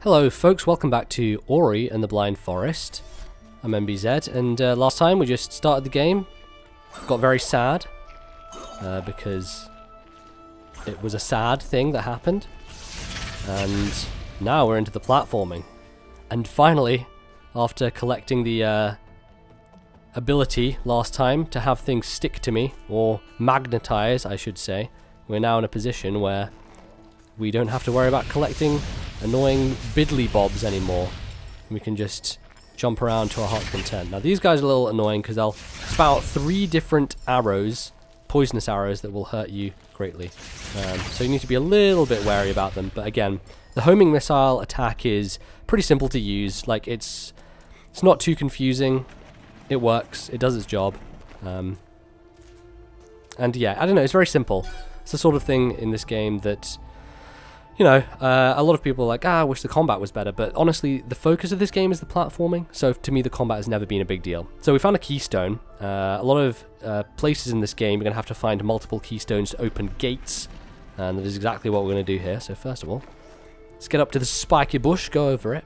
Hello folks, welcome back to Ori and the Blind Forest. I'm MBZ, and last time we just started the game, got very sad, because it was a sad thing that happened, and now we're into the platforming. And finally, after collecting the ability last time to have things stick to me, or magnetize I should say, we're now in a position where we don't have to worry about collecting annoying biddly bobs anymore. We can just jump around to our heart's content. Now these guys are a little annoying because they'll spout 3 different arrows, poisonous arrows that will hurt you greatly. So you need to be a little bit wary about them. But again, the homing missile attack is pretty simple to use. Like it's not too confusing. It works. It does its job. And yeah, I don't know. It's very simple. It's the sort of thing in this game that, you know, a lot of people are like, I wish the combat was better, but honestly, the focus of this game is the platforming, so to me the combat has never been a big deal. So we found a keystone. A lot of places in this game you're going to have to find multiple keystones to open gates, and that is exactly what we're going to do here. So first of all, let's get up to the spiky bush, go over it,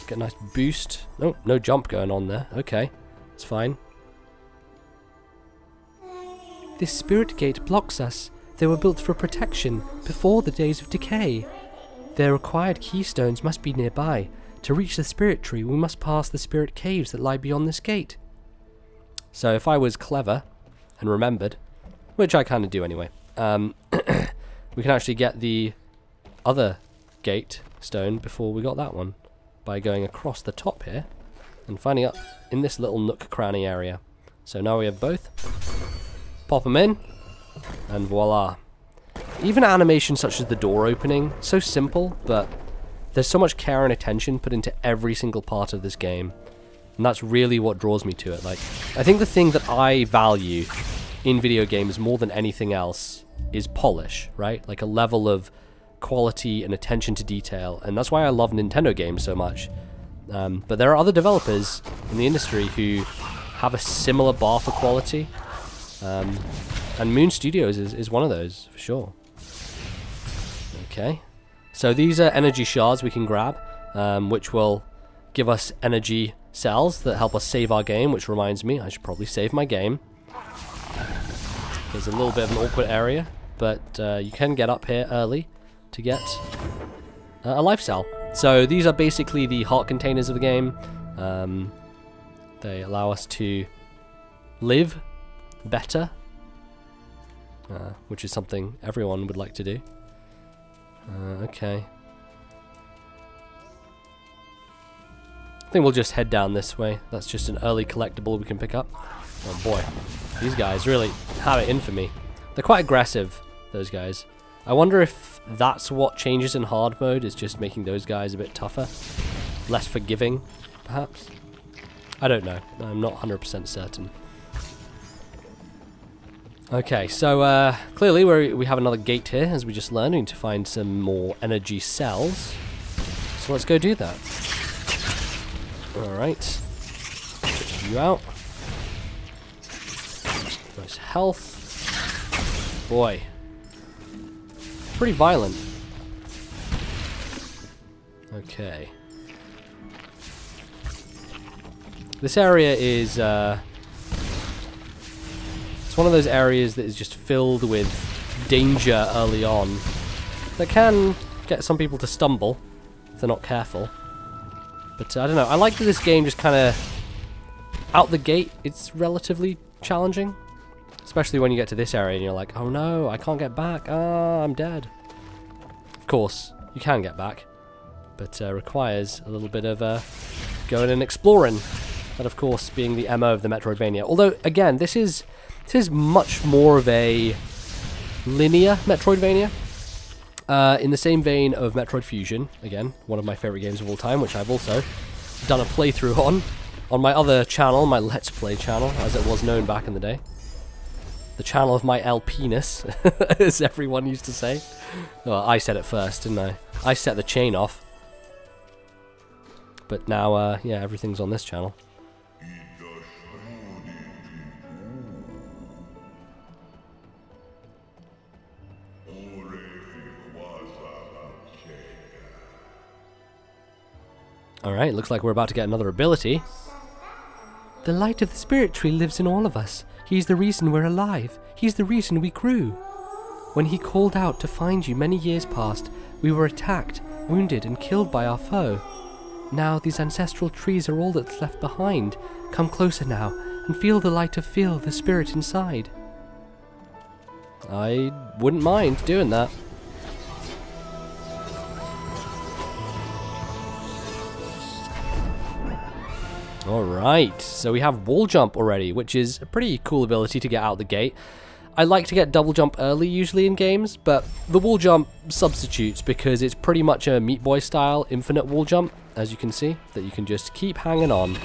get a nice boost. Oh, no jump going on there. Okay, it's fine. This spirit gate blocks us. They were built for protection before the days of decay. Their required keystones must be nearby. To reach the spirit tree, we must pass the spirit caves that lie beyond this gate. So if I was clever and remembered, which I kind of do anyway, we can actually get the other gate stone before we got that one by going across the top here and finding out in this little nook cranny area. So now we have both. Pop them in. And voila. Even animations such as the door opening, so simple, but there's so much care and attention put into every single part of this game. And that's really what draws me to it. Like, I think the thing that I value in video games more than anything else is polish, right? Like a level of quality and attention to detail. And that's why I love Nintendo games so much. But there are other developers in the industry who have a similar bar for quality. And Moon Studios is one of those, for sure. Okay. So these are energy shards we can grab, which will give us energy cells that help us save our game, which reminds me, I should probably save my game. There's a little bit of an awkward area, but you can get up here early to get a life cell. So these are basically the heart containers of the game. They allow us to live better. Which is something everyone would like to do. Okay. I think we'll just head down this way. That's just an early collectible we can pick up. Oh boy, these guys really have it in for me. They're quite aggressive, those guys. I wonder if that's what changes in hard mode, is just making those guys a bit tougher. Less forgiving, perhaps? I don't know. I'm not 100% certain. Okay, so clearly we have another gate here, as we just learned. We need to find some more energy cells. So let's go do that. Alright. Get you out. Nice health. Boy. Pretty violent. Okay. This area is one of those areas that is just filled with danger early on that can get some people to stumble if they're not careful. But I don't know, I like that this game just kind of, out the gate, it's relatively challenging. Especially when you get to this area and you're like, oh no, I can't get back, I'm dead. Of course, you can get back, but requires a little bit of going and exploring. That of course being the MO of the Metroidvania. Although, again, this is much more of a linear Metroidvania, in the same vein of Metroid Fusion, again, one of my favorite games of all time, which I've also done a playthrough on my other channel, my Let's Play channel, as it was known back in the day. The channel of my L-penis, as everyone used to say. Well, I said it first, didn't I? I set the chain off. But now, yeah, everything's on this channel. Alright, looks like we're about to get another ability. The light of the spirit tree lives in all of us. He's the reason we're alive. He's the reason we grew. When he called out to find you many years past, we were attacked, wounded and killed by our foe. Now these ancestral trees are all that's left behind. Come closer now and feel the light of the spirit inside. I wouldn't mind doing that. Alright, so we have wall jump already, which is a pretty cool ability to get out the gate. I like to get double jump early usually in games, but the wall jump substitutes because it's pretty much a Meat Boy style infinite wall jump, as you can see, that you can just keep hanging on.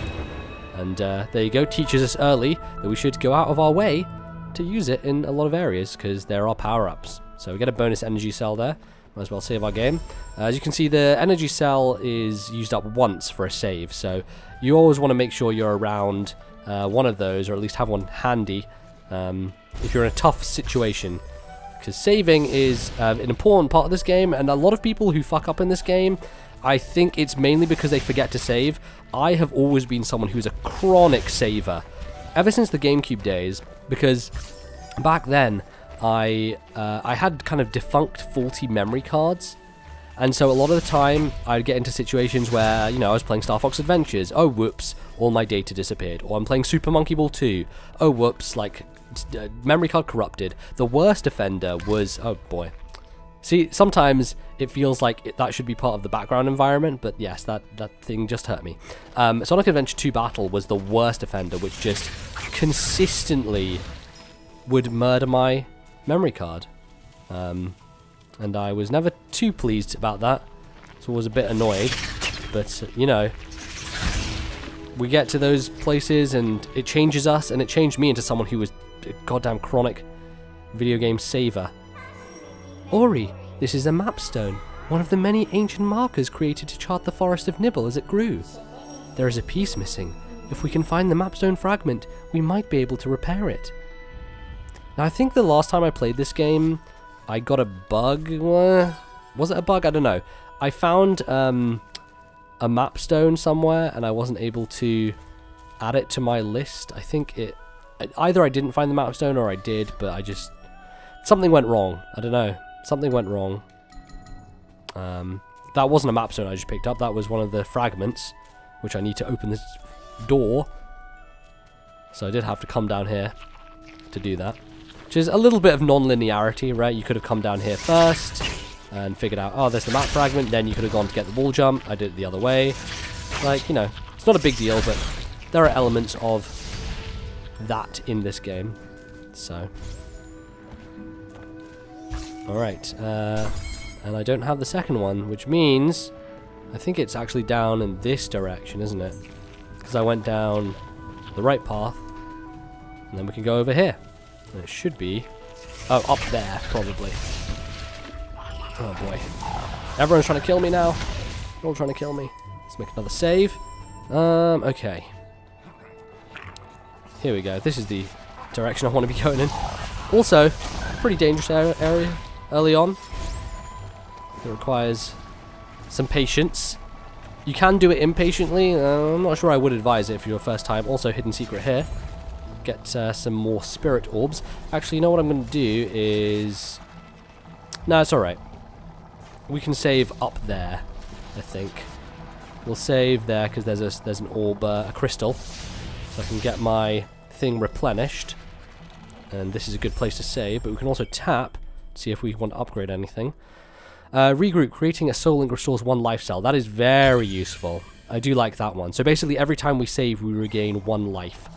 And there you go, teaches us early that we should go out of our way to use it in a lot of areas because there are power-ups. So we get a bonus energy cell there. Might as well save our game. As you can see, the energy cell is used up once for a save, so you always want to make sure you're around one of those, or at least have one handy if you're in a tough situation. Because saving is an important part of this game, and a lot of people who fuck up in this game, I think it's mainly because they forget to save. I have always been someone who's a chronic saver, ever since the GameCube days, because back then, I had kind of defunct faulty memory cards, and so a lot of the time I'd get into situations where, you know, I was playing Star Fox Adventures, oh whoops, all my data disappeared, or I'm playing Super Monkey Ball 2, oh whoops, like, memory card corrupted. The worst offender was, oh boy. See, sometimes it feels like that should be part of the background environment, but yes, that thing just hurt me. Sonic Adventure 2 Battle was the worst offender, which just consistently would murder my memory card, and I was never too pleased about that, so I was a bit annoyed, but you know, we get to those places and it changes us, and it changed me into someone who was a goddamn chronic video game saver. Ori, this is a mapstone, one of the many ancient markers created to chart the forest of Nibble as it grew. There is a piece missing. If we can find the mapstone fragment, we might be able to repair it. Now, I think the last time I played this game, I got a bug. Was it a bug? I don't know. I found a mapstone somewhere, and I wasn't able to add it to my list. I think either I didn't find the mapstone or I did, but I just... something went wrong. I don't know. Something went wrong. That wasn't a mapstone I just picked up. That was one of the fragments, which I need to open this door. So I did have to come down here to do that. Which is a little bit of non-linearity, right? You could have come down here first and figured out, oh, there's the map fragment, then you could have gone to get the wall jump. I did it the other way. Like, you know, it's not a big deal, but there are elements of that in this game. So. Alright, and I don't have the second one, which means I think it's actually down in this direction, isn't it? Because I went down the right path, and then we can go over here. And it should be... oh, up there, probably. Oh boy. Everyone's trying to kill me now. They're all trying to kill me. Let's make another save. Okay. Here we go. This is the direction I want to be going in. Also, pretty dangerous area early on. It requires some patience. You can do it impatiently. I'm not sure I would advise it if you're first time. Also, hidden secret here. Get some more spirit orbs. Actually, you know what I'm going to do is... no, it's alright. We can save up there, I think. We'll save there because there's an orb, a crystal. So I can get my thing replenished. And this is a good place to save, but we can also tap to see if we want to upgrade anything. Regroup, creating a soul link restores 1 life cell. That is very useful. I do like that one. So basically every time we save, we regain 1 life.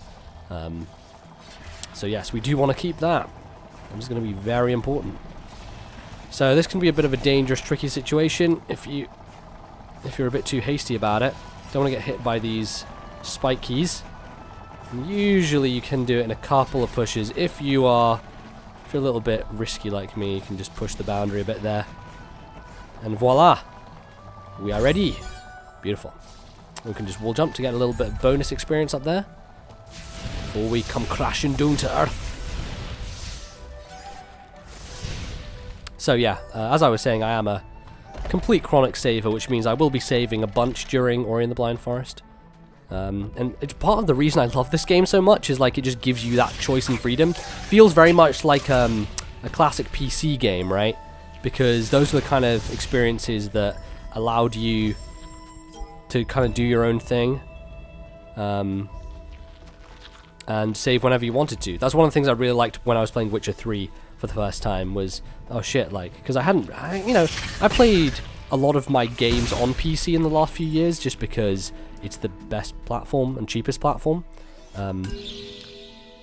So yes, we do want to keep that. It's going to be very important. So this can be a bit of a dangerous, tricky situation if you're a bit too hasty about it. Don't want to get hit by these spike keys. And usually you can do it in a couple of pushes. If you're a little bit risky like me, you can just push the boundary a bit there. And voila! We are ready. Beautiful. We can just wall jump to get a little bit of bonus experience up there before we come crashing down to earth. So yeah, as I was saying, I am a complete chronic saver, which means I will be saving a bunch during Ori and the Blind Forest. And it's part of the reason I love this game so much, is like it just gives you that choice and freedom. Feels very much like a classic PC game, right? Because those are the kind of experiences that allowed you to kind of do your own thing. And save whenever you wanted to. That's one of the things I really liked when I was playing Witcher 3 for the first time, was, oh shit, like, because I played a lot of my games on PC in the last few years just because it's the best platform and cheapest platform.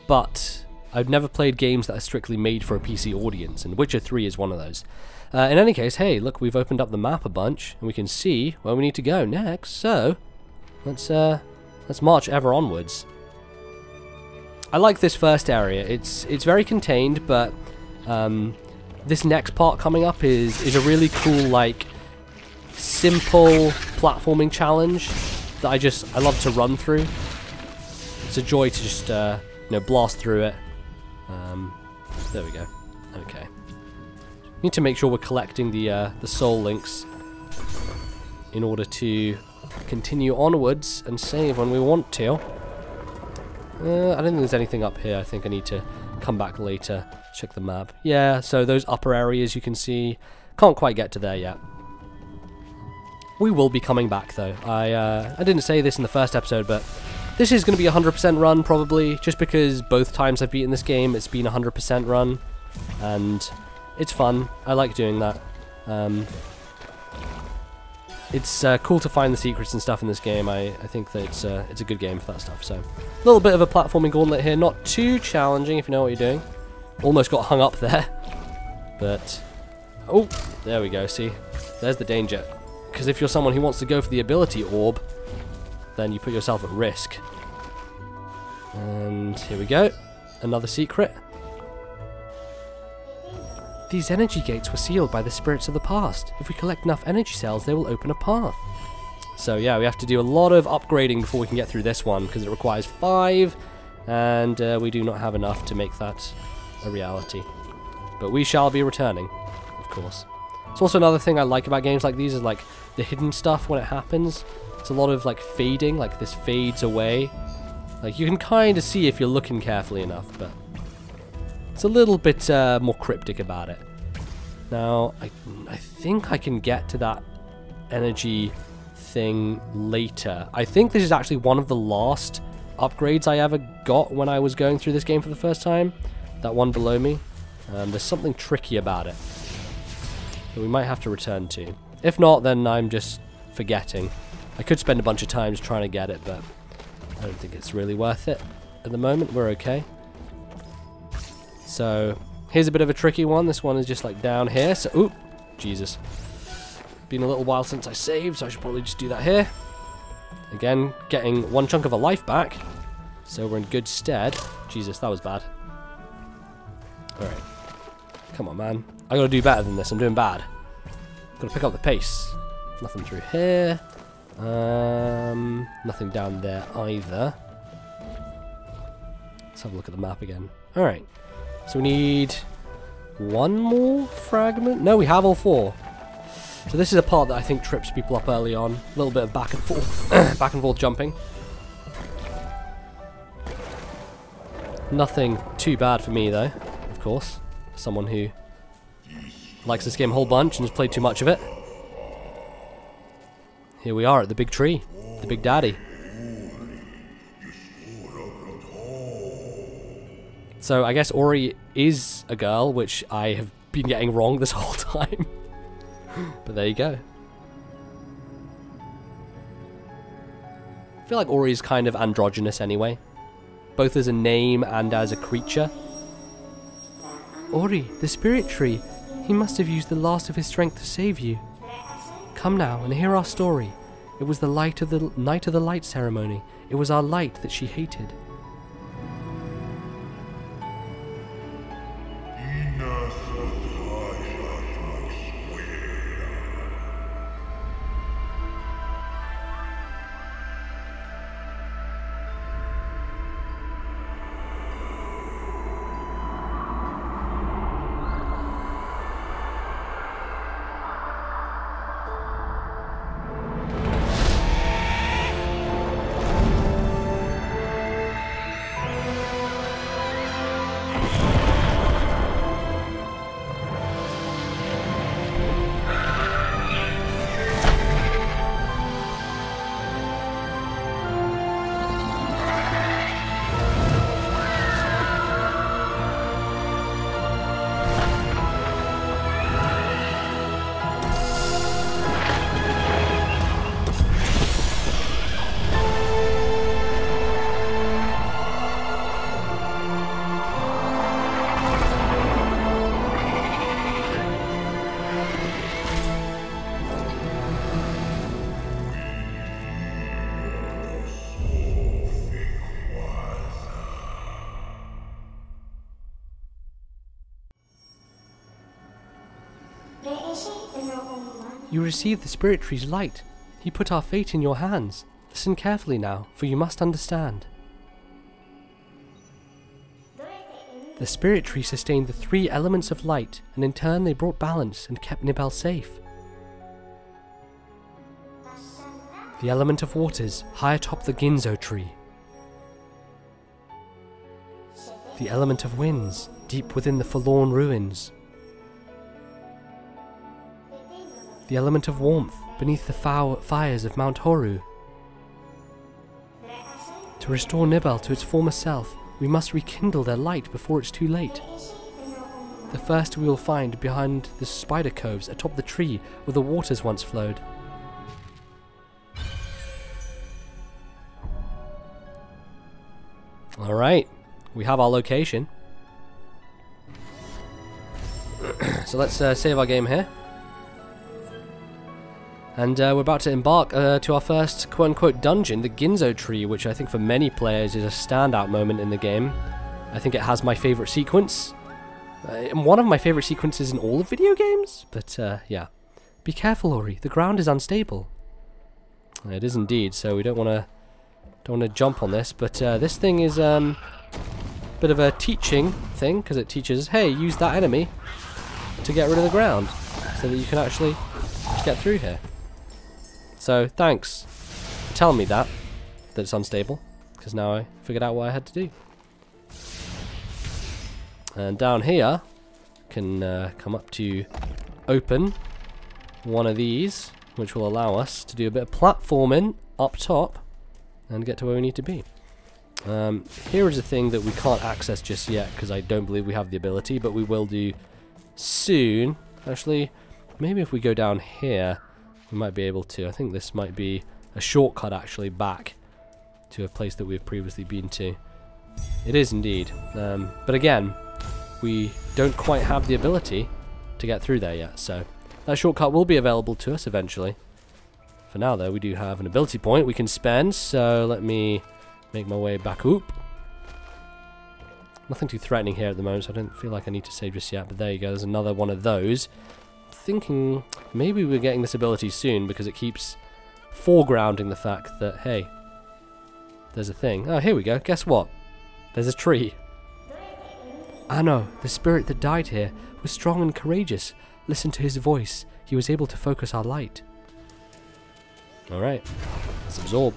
But I've never played games that are strictly made for a PC audience, and Witcher 3 is one of those. In any case, hey, look, we've opened up the map a bunch, and we can see where we need to go next, so let's march ever onwards. I like this first area. It's very contained, but this next part coming up is a really cool, like, simple platforming challenge that I love to run through. It's a joy to just blast through it. There we go. Okay. Need to make sure we're collecting the soul links in order to continue onwards and save when we want to. I don't think there's anything up here. I think I need to come back later, check the map. Yeah, so those upper areas you can see, can't quite get to there yet. We will be coming back though. I didn't say this in the first episode, but this is going to be a 100% run probably, just because both times I've beaten this game it's been a 100% run, and it's fun. I like doing that. It's cool to find the secrets and stuff in this game. I think that it's a good game for that stuff. So, a little bit of a platforming gauntlet here. Not too challenging if you know what you're doing. Almost got hung up there. But, oh, there we go. See, there's the danger. Because if you're someone who wants to go for the ability orb, then you put yourself at risk. And here we go. Another secret. These energy gates were sealed by the spirits of the past. If we collect enough energy cells, they will open a path. So yeah, we have to do a lot of upgrading before we can get through this one, because it requires 5, and we do not have enough to make that a reality. But we shall be returning, of course. It's also another thing I like about games like these is like the hidden stuff when it happens. It's a lot of like fading, like this fades away. Like you can kind of see if you're looking carefully enough, but it's a little bit more cryptic about it. Now, I think I can get to that energy thing later. I think this is actually one of the last upgrades I ever got when I was going through this game for the first time. That one below me. There's something tricky about it that we might have to return to. If not, then I'm just forgetting. I could spend a bunch of times trying to get it, but I don't think it's really worth it. At the moment, we're okay. So, here's a bit of a tricky one. This one is just like down here. So, ooh, Jesus. Been a little while since I saved, so I should probably just do that here. Again, getting one chunk of a life back. So we're in good stead. Jesus, that was bad. Alright. Come on, man. I gotta do better than this. I'm doing bad. Gotta pick up the pace. Nothing through here. Nothing down there either. Let's have a look at the map again. Alright. So we need one more fragment? No, we have all 4. So this is a part that I think trips people up early on. A little bit of back and forth, back and forth jumping. Nothing too bad for me though, of course. Someone who likes this game a whole bunch and has played too much of it. Here we are at the big tree, the big daddy. So I guess Ori is a girl, which I have been getting wrong this whole time. But there you go. I feel like Ori is kind of androgynous anyway, both as a name and as a creature. Ori, the spirit tree. He must have used the last of his strength to save you. Come now and hear our story. It was the night of the light ceremony. It was our light that she hated. You received the Spirit Tree's light. He put our fate in your hands. Listen carefully now, for you must understand. The Spirit Tree sustained the 3 elements of light, and in turn they brought balance and kept Nibel safe. The element of waters, high atop the Ginzo tree. The element of winds, deep within the forlorn ruins. The element of warmth, beneath the fires of Mount Horu. To restore Nibel to its former self, we must rekindle their light before it's too late. The first we will find behind the spider coves atop the tree where the waters once flowed. Alright, we have our location. So let's save our game here. And we're about to embark to our first quote-unquote dungeon, the Ginzo Tree, which I think for many players is a standout moment in the game. I think it has my favourite sequence. One of my favourite sequences in all of video games, but yeah. Be careful, Ori, the ground is unstable. It is indeed, so we don't want to jump on this, but this thing is a bit of a teaching thing, because it teaches, hey, use that enemy to get rid of the ground, so that you can actually get through here. So, thanks for telling me that it's unstable, because now I figured out what I had to do. And down here, can come up to open one of these, which will allow us to do a bit of platforming up top and get to where we need to be. Here is a thing that we can't access just yet, because I don't believe we have the ability, but we will do soon. Actually, maybe if we go down here, we might be able to. I think this might be a shortcut actually back to a place that we've previously been to. It is indeed. But again, we don't quite have the ability to get through there yet, so that shortcut will be available to us eventually. For now though, we do have an ability point we can spend, so let me make my way back up. Nothing too threatening here at the moment, so I don't feel like I need to save just yet, but there you go, there's another one of those. Thinking maybe we're getting this ability soon, because it keeps foregrounding the fact that, hey, there's a thing. Oh, here we go, guess what? There's a tree. Anno, the spirit that died here, was strong and courageous. Listen to his voice. He was able to focus our light. Alright, let's absorb.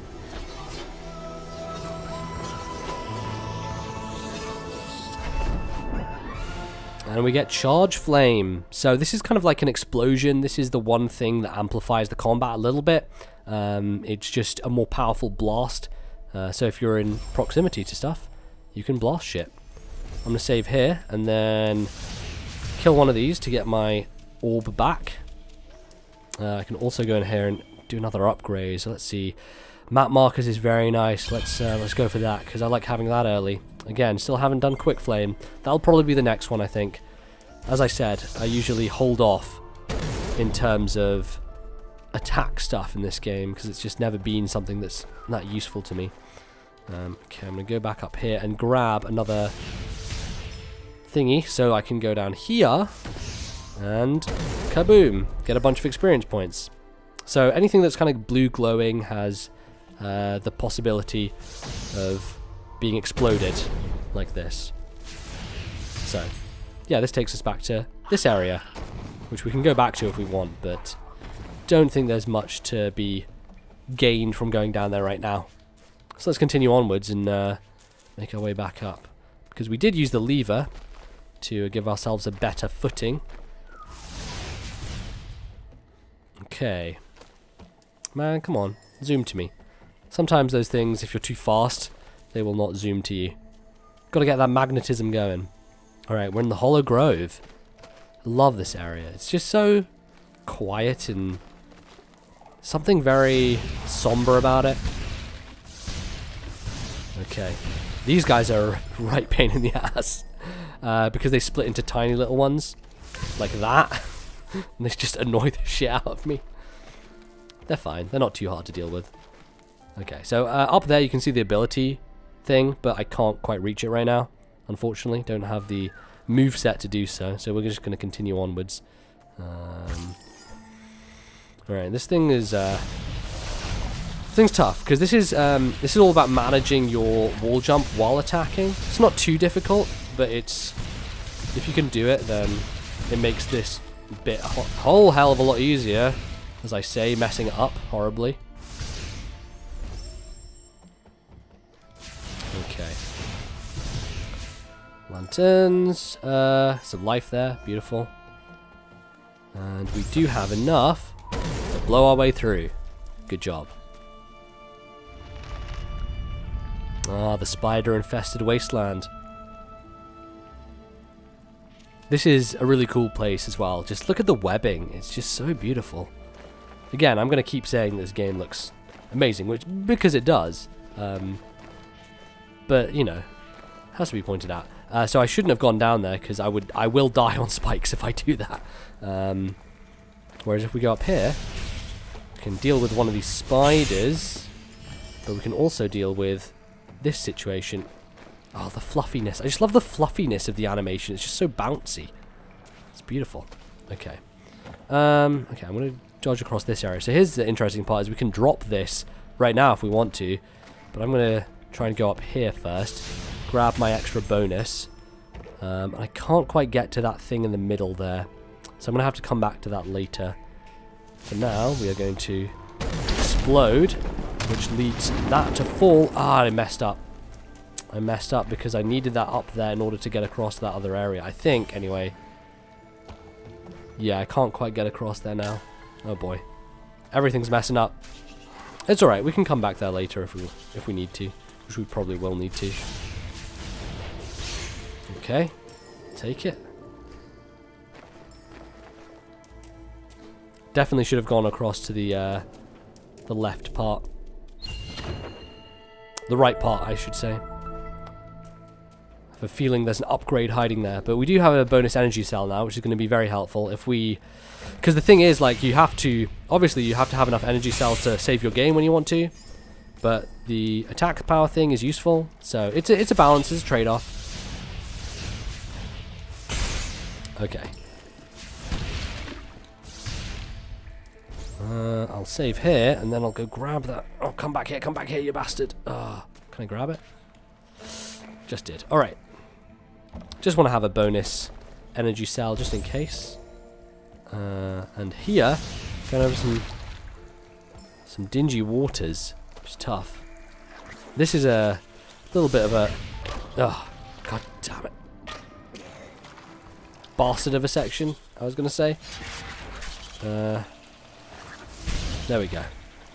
And we get Charge Flame. So this is kind of like an explosion. This is the one thing that amplifies the combat a little bit. It's just a more powerful blast. So if you're in proximity to stuff, you can blast shit. I'm going to save here and then kill one of these to get my orb back. I can also go in here and do another upgrade. So let's see. Map markers is very nice. Let's go for that, because I like having that early. Again, still haven't done Quick Flame. That'll probably be the next one, I think. As I said, I usually hold off in terms of attack stuff in this game, because it's just never been something that's that useful to me. Okay, I'm going to go back up here and grab another thingy, so I can go down here and kaboom, get a bunch of experience points. So anything that's kind of blue glowing has the possibility of being exploded like this. So yeah, this takes us back to this area, which we can go back to if we want, but don't think there's much to be gained from going down there right now. So let's continue onwards and make our way back up, because we did use the lever to give ourselves a better footing. Okay. Man, come on, zoom to me. Sometimes those things, if you're too fast, they will not zoom to you. Gotta get that magnetism going. Alright, we're in the Hollow Grove. Love this area. It's just so quiet and something very somber about it. Okay. These guys are a right pain in the ass. Because they split into tiny little ones. Like that. And they just annoy the shit out of me. They're fine. They're not too hard to deal with. Okay, so up there you can see the ability thing, but I can't quite reach it right now. Unfortunately, don't have the move set to do so. So we're just going to continue onwards. Alright, this thing is thing's tough, because this is all about managing your wall jump while attacking. It's not too difficult, but it's, if you can do it, then it makes this bit a whole hell of a lot easier. As I say, messing it up horribly. Okay. Lanterns, some life there, beautiful. And we do have enough to blow our way through. Good job. Ah, the spider-infested wasteland. This is a really cool place as well. Just look at the webbing. It's just so beautiful. Again, I'm going to keep saying this game looks amazing, which because it does. But, you know, has to be pointed out. So I shouldn't have gone down there, because I will die on spikes if I do that. Whereas if we go up here, we can deal with one of these spiders, but we can also deal with this situation. Oh, the fluffiness. I just love the fluffiness of the animation. It's just so bouncy. It's beautiful. Okay. Okay, I'm going to dodge across this area. So here's the interesting part, is we can drop this right now if we want to, but I'm going to try and go up here first, grab my extra bonus. I can't quite get to that thing in the middle there, so I'm going to have to come back to that later. For now, we are going to explode, which leads that to fall. Ah, I messed up. I messed up because I needed that up there in order to get across that other area. I think, anyway. Yeah, I can't quite get across there now. Oh boy. Everything's messing up. It's alright, we can come back there later if we need to. Which we probably will need to. Okay. Take it. Definitely should have gone across to the left part. The right part, I should say. I have a feeling there's an upgrade hiding there. But we do have a bonus energy cell now, which is going to be very helpful if we... Because the thing is, like, you have to... Obviously, you have to have enough energy cells to save your game when you want to. But the attack power thing is useful. So it's a balance, it's a trade-off. Okay. I'll save here, and then I'll go grab that. Oh, come back here, you bastard. Ah, can I grab it? Just did. Alright. Just want to have a bonus energy cell, just in case. And here, going over some dingy waters, which is tough. This is a little bit of a... Oh, god damn it. Bastard of a section, I was going to say. There we go.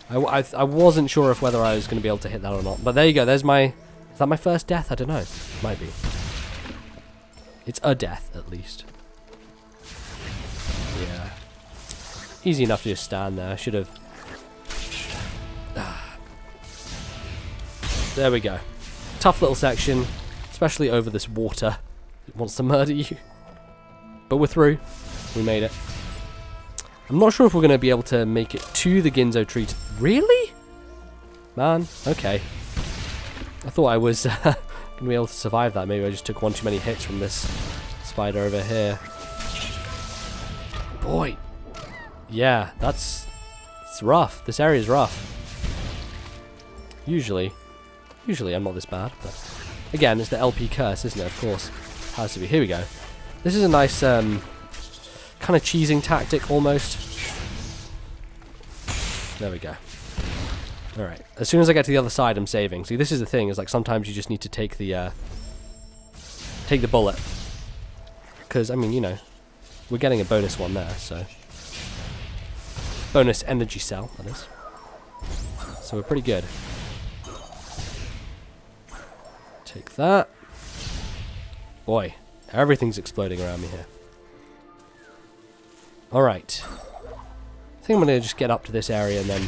I wasn't sure if whether I was going to be able to hit that or not. But there you go. There's my... Is that my first death? I don't know. Might be. It's a death, at least. Yeah. Easy enough to just stand there. I should have... There we go. Tough little section. Especially over this water. It wants to murder you. But we're through. We made it. I'm not sure if we're going to be able to make it to the Ginzo tree. Really? Man, okay. I thought I was going to be able to survive that. Maybe I just took one too many hits from this spider over here. Boy. Yeah, it's rough. This area is rough. Usually I'm not this bad, but again, it's the LP curse, isn't it? Of course. Has to be. Here we go. This is a nice kind of cheesing tactic almost. There we go. Alright. As soon as I get to the other side, I'm saving. See, this is the thing, is like sometimes you just need to take the bullet. Because, I mean, you know, we're getting a bonus one there, so. Bonus energy cell, that is. So we're pretty good. Take that. Boy, everything's exploding around me here. Alright. I think I'm going to just get up to this area and then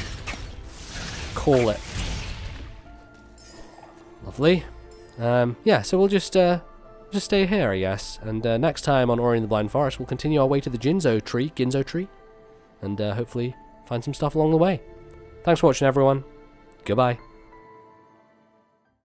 call it. Lovely. Yeah, so we'll just stay here, I guess. And next time on Ori and the Blind Forest, we'll continue our way to the Ginzo tree, and hopefully find some stuff along the way. Thanks for watching, everyone. Goodbye.